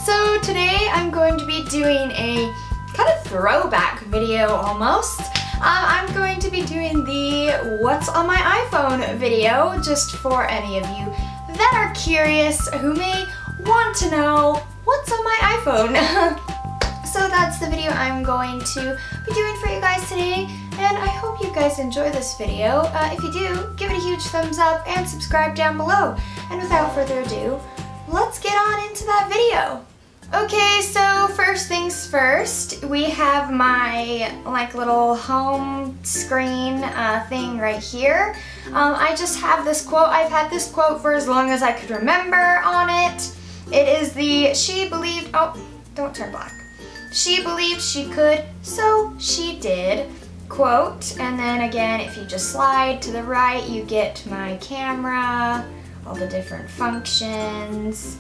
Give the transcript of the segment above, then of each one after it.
So today I'm going to be doing a kind of throwback video almost. I'm going to be doing the What's on my iPhone video, just for any of you that are curious who may want to know what's on my iPhone. So that's the video I'm going to be doing for you guys today, and I hope you guys enjoy this video. If you do, give it a huge thumbs up and subscribe down below. And without further ado, let's get on into that video. Okay, so first things first, we have my little home screen thing right here. I just have this quote. I've had this quote for as long as I could remember on it. It is the "She believed," oh, don't turn black. "She believed she could, so she did" quote. And then again, if you just slide to the right, you get my camera, all the different functions.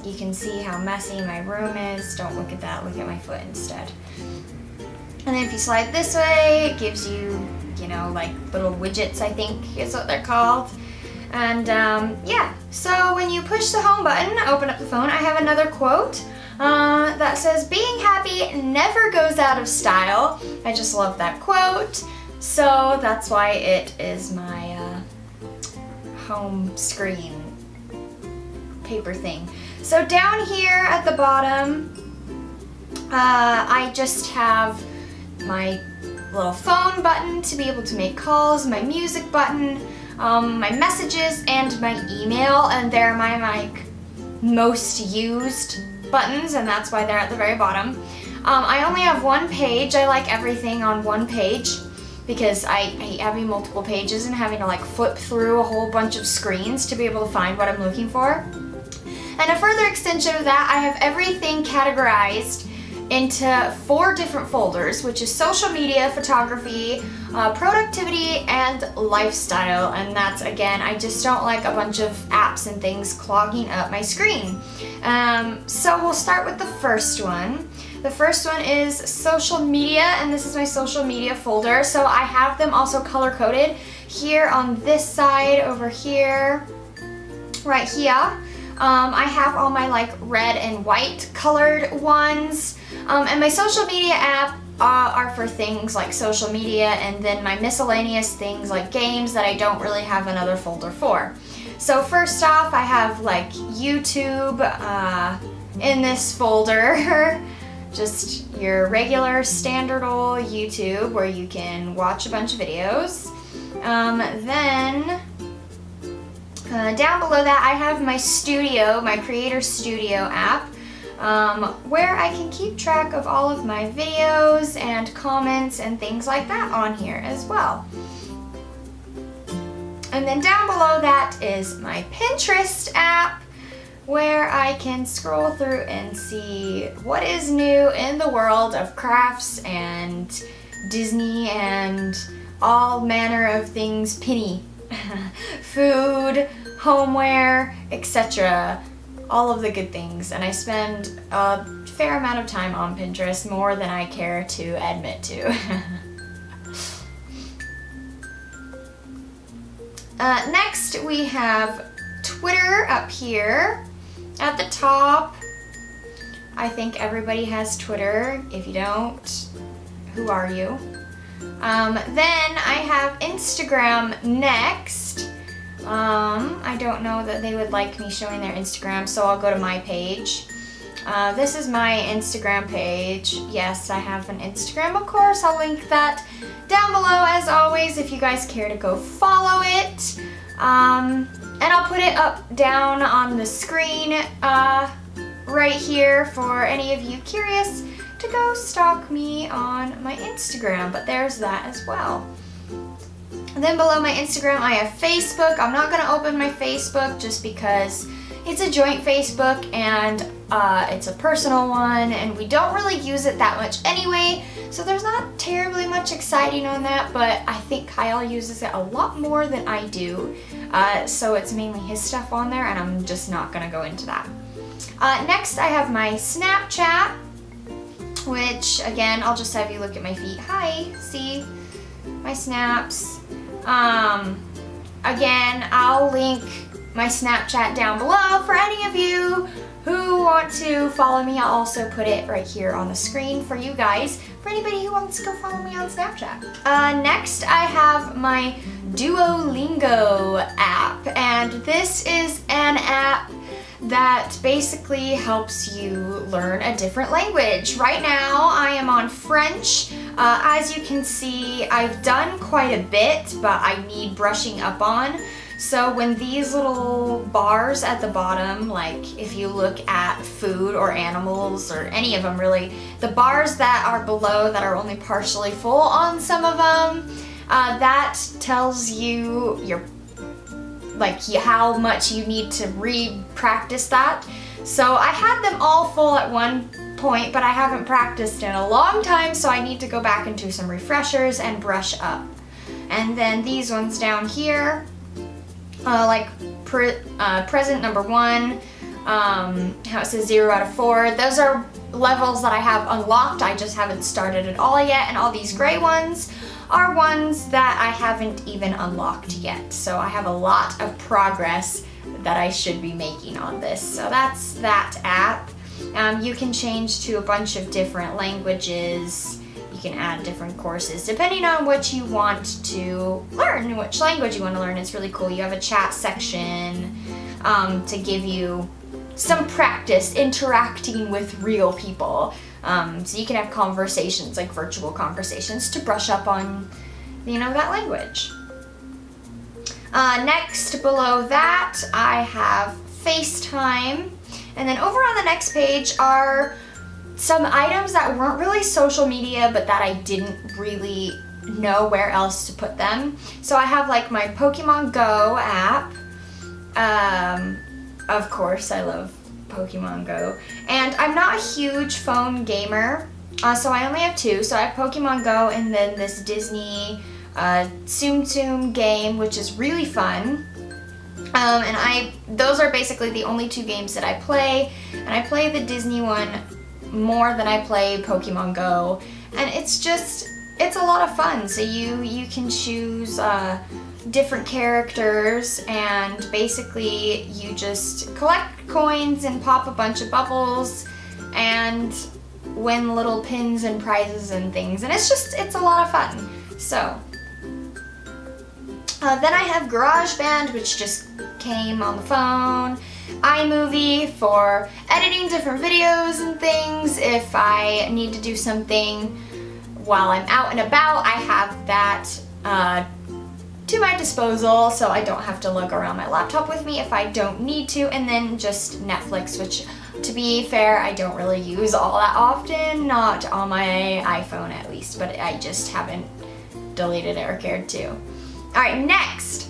You can see how messy my room is. Don't look at that, look at my foot instead. And then if you slide this way, it gives you, like little widgets, I think is what they're called. And yeah, so when you push the home button, open up the phone, I have another quote that says, "Being happy never goes out of style." I just love that quote. So that's why it is my home screen paper thing. So down here at the bottom, I just have my little phone button to be able to make calls, my music button, my messages, and my email, and they're my most used buttons, and that's why they're at the very bottom. I only have one page. I like everything on one page because I hate having multiple pages and having to flip through a whole bunch of screens to be able to find what I'm looking for. And a further extension of that, I have everything categorized into 4 different folders, which is social media, photography, productivity, and lifestyle. And that's, again, I just don't like a bunch of apps and things clogging up my screen. So we'll start with the first one. The first one is social media, and this is my social media folder. So I have them also color-coded here on this side, over here, right here. I have all my red and white colored ones, and my social media app are for things like social media, and then my miscellaneous things like games that I don't really have another folder for. So first off, I have YouTube in this folder. Just your regular standard old YouTube where you can watch a bunch of videos. Then down below that, I have my studio, my Creator Studio app, where I can keep track of all of my videos and comments and things like that on here as well. And then down below that is my Pinterest app, where I can scroll through and see what is new in the world of crafts and Disney and all manner of things pinny. Food, homeware, etc. All of the good things. And I spend a fair amount of time on Pinterest, more than I care to admit to. Next, we have Twitter up here at the top. I think everybody has Twitter. If you don't, who are you? Then I have Instagram next. I don't know that they would like me showing their Instagram, so I'll go to my page. This is my Instagram page. Yes, I have an Instagram, of course. I'll link that down below as always if you guys care to go follow it. And I'll put it down on the screen right here for any of you curious to go stalk me on my Instagram, but there's that as well. And then below my Instagram, I have Facebook. I'm not going to open my Facebook just because it's a joint Facebook and it's a personal one, and we don't really use it that much anyway, so there's not terribly much exciting on that, but I think Kyle uses it a lot more than I do, so it's mainly his stuff on there, and I'm just not going to go into that. Next, I have my Snapchat, which, again, I'll just have you look at my feet. Hi, see my snaps. Again, I'll link my Snapchat down below for any of you who want to follow me. I'll also put it right here on the screen for you guys, for anybody who wants to go follow me on Snapchat. Next, I have my Duolingo app, and this is an app that basically helps you learn a different language. Right now, I am on French. As you can see, I've done quite a bit, but I need brushing up on. So when these little bars at the bottom, like if you look at food or animals or any of them really, the bars that are below that are only partially full on some of them, that tells you how much you need to re-practice that. So I had them all full at one point, but I haven't practiced in a long time, so I need to go back into some refreshers and brush up. And then these ones down here, present number 1, how it says 0 out of 4. Those are levels that I have unlocked. I just haven't started at all yet. And all these gray ones are ones that I haven't even unlocked yet. So I have a lot of progress that I should be making on this. So that's that app. You can change to a bunch of different languages. You can add different courses depending on what you want to learn, which language you want to learn. It's really cool. You have a chat section to give you some practice interacting with real people. So you can have conversations, like virtual conversations, to brush up on, that language. Next, below that, I have FaceTime. And then over on the next page are some items that weren't really social media, but that I didn't really know where else to put them. So I have like my Pokemon Go app. Of course, I love Pokemon Go. And I'm not a huge phone gamer, so I only have 2. So I have Pokemon Go and then this Disney Tsum Tsum game, which is really fun. And those are basically the only 2 games that I play. And I play the Disney one more than I play Pokemon Go. And it's a lot of fun. So you can choose different characters, and basically you just collect coins and pop a bunch of bubbles and win little pins and prizes and things. And it's a lot of fun. So then I have GarageBand, which just came on the phone. iMovie for editing different videos and things. If I need to do something while I'm out and about, I have that to my disposal, so I don't have to lug around my laptop with me if I don't need to. And then just Netflix, which, to be fair, I don't really use all that often, not on my iPhone at least, but I just haven't deleted it or cared to. Alright, next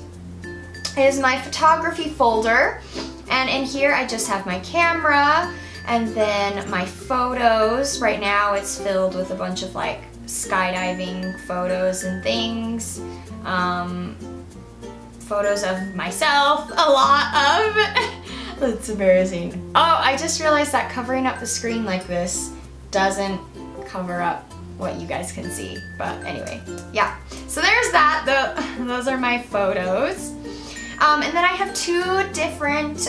is my photography folder, and in here I just have my camera and then my photos. Right now it's filled with a bunch of like skydiving photos and things, photos of myself, a lot of. That's embarrassing. Oh, I just realized that covering up the screen like this doesn't cover up what you guys can see, but anyway, yeah. So there's that. Those are my photos. And then I have 2 different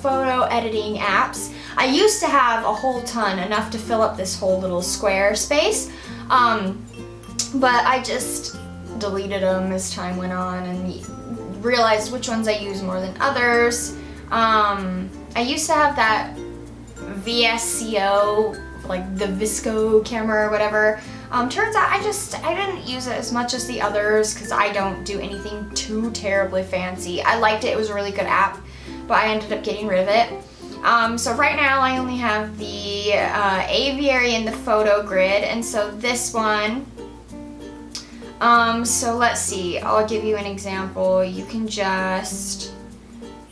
photo editing apps. I used to have a whole ton, enough to fill up this whole little square space, but I just deleted them as time went on and realized which ones I use more than others. I used to have that VSCO, like the Visco camera or whatever. Turns out I didn't use it as much as the others because I don't do anything too terribly fancy. I liked it, it was a really good app, but I ended up getting rid of it. So right now I only have the aviary and the photo grid, and so this one, so let's see, I'll give you an example. You can just,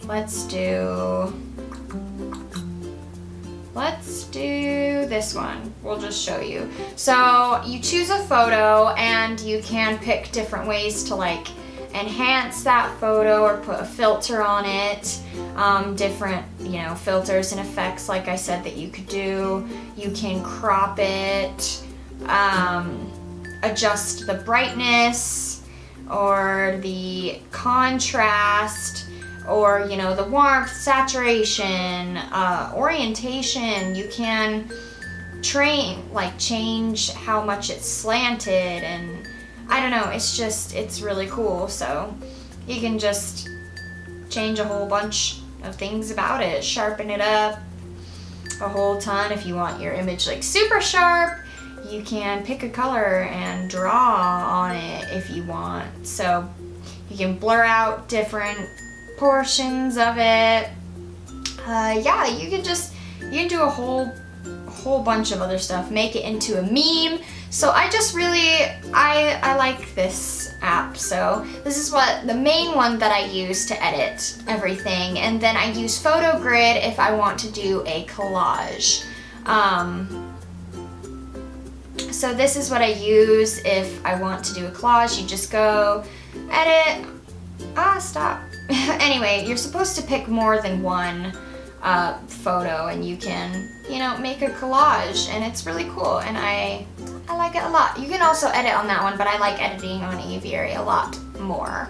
let's do this one. We'll just show you. So you choose a photo and you can pick different ways to like enhance that photo or put a filter on it. Different, filters and effects, like I said, that you could do. You can crop it, adjust the brightness or the contrast, or, you know, the warmth, saturation, orientation. You can change how much it's slanted, and I don't know, it's really cool. So you can just change a whole bunch of things about it, sharpen it up a whole ton. If you want your image like super sharp, you can pick a color and draw on it if you want. So you can blur out different portions of it. Yeah, you can do a whole bunch of other stuff, make it into a meme. So I like this app. So this is the main one that I use to edit everything, and then I use PhotoGrid if I want to do a collage. So this is what I use if I want to do a collage. You just go edit. Stop. Anyway, you're supposed to pick more than one photo, and you can, you know, make a collage, and it's really cool, and I like it a lot. You can also edit on that one, but I like editing on Aviary a lot more.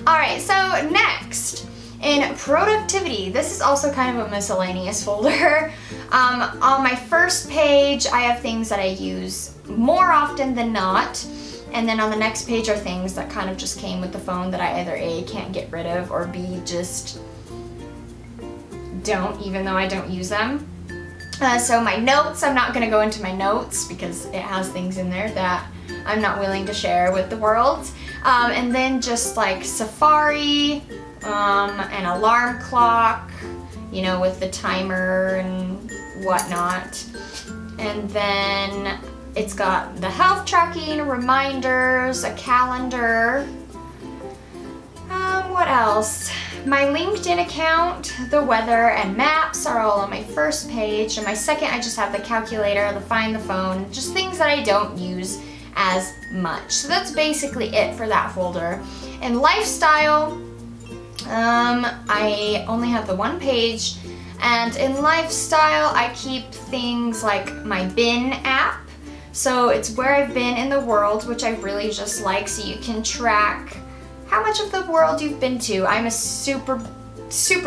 Alright, so next, in productivity, this is also kind of a miscellaneous folder. On my first page, I have things that I use more often than not, and then on the next page are things that kind of just came with the phone that I either A, can't get rid of, or B, just don't, even though I don't use them. So my notes, I'm not going to go into my notes because it has things in there that I'm not willing to share with the world. And then just like Safari, an alarm clock, you know, with the timer and whatnot. And then it's got the health tracking, reminders, a calendar. What else? My LinkedIn account, the weather, and maps are all on my first page. And my second, I just have the calculator, the find the phone, just things that I don't use as much. So that's basically it for that folder. And lifestyle, I only have the one page. And in lifestyle, I keep things like my bin app. So it's where I've been in the world, which I really just like, so you can track how much of the world you've been to. I'm a super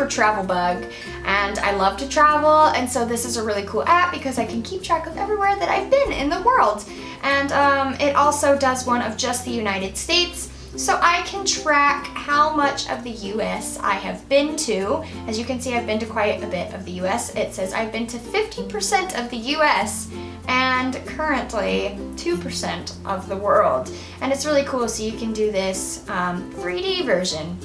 travel bug, and I love to travel, and so this is a really cool app because I can keep track of everywhere that I've been in the world. And it also does one of just the United States, so I can track how much of the US I have been to. As you can see, I've been to quite a bit of the US. It says I've been to 50% of the US and currently 2% of the world. And it's really cool, so you can do this 3D version.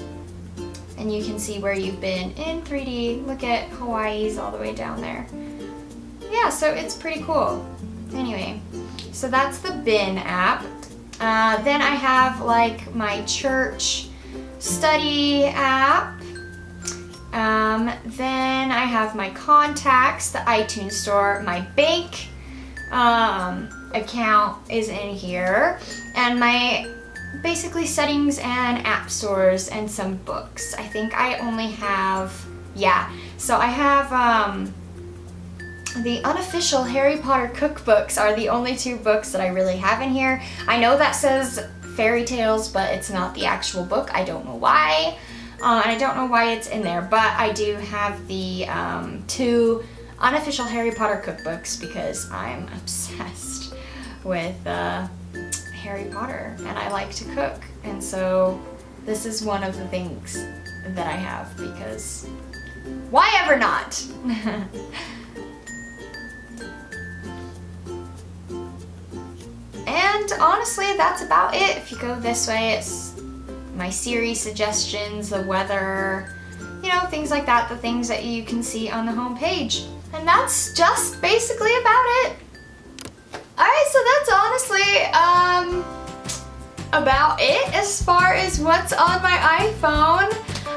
And you can see where you've been in 3D. Look at Hawaii's all the way down there. Yeah, so it's pretty cool. Anyway, so that's the bin app. Then I have like my church study app. Then I have my contacts, the iTunes store, my bank account is in here, and my basically settings and app stores and some books. I think I only have, so I have the unofficial Harry Potter cookbooks are the only two books that I really have in here. I know that says fairy tales, but it's not the actual book. I don't know why. And I don't know why it's in there, but I do have the two unofficial Harry Potter cookbooks because I'm obsessed with Harry Potter and I like to cook. And so this is one of the things that I have because why ever not? And honestly, that's about it. If you go this way, it's my series suggestions, the weather, you know, things like that, the things that you can see on the home page. And that's just basically about it. Alright, so that's honestly about it as far as what's on my iPhone.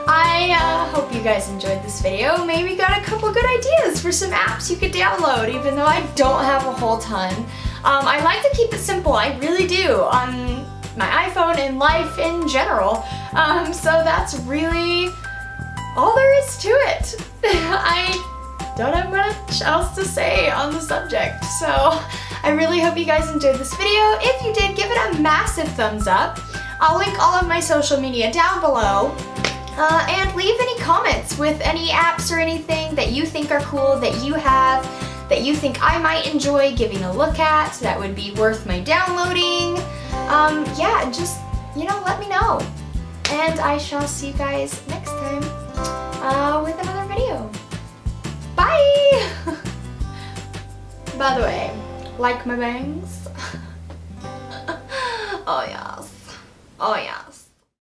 I hope you guys enjoyed this video. Maybe got a couple good ideas for some apps you could download, even though I don't have a whole ton. I like to keep it simple, I really do, on my iPhone and life in general. So that's really all there is to it. I don't have much else to say on the subject. So I really hope you guys enjoyed this video. If you did, give it a massive thumbs up. I'll link all of my social media down below. And leave any comments with any apps or anything that you think are cool, that you have, that you think I might enjoy giving a look at, that would be worth my downloading. Yeah, just, let me know. And I shall see you guys next time with another video. Bye! By the way, like my bangs? Oh yes. Oh yeah.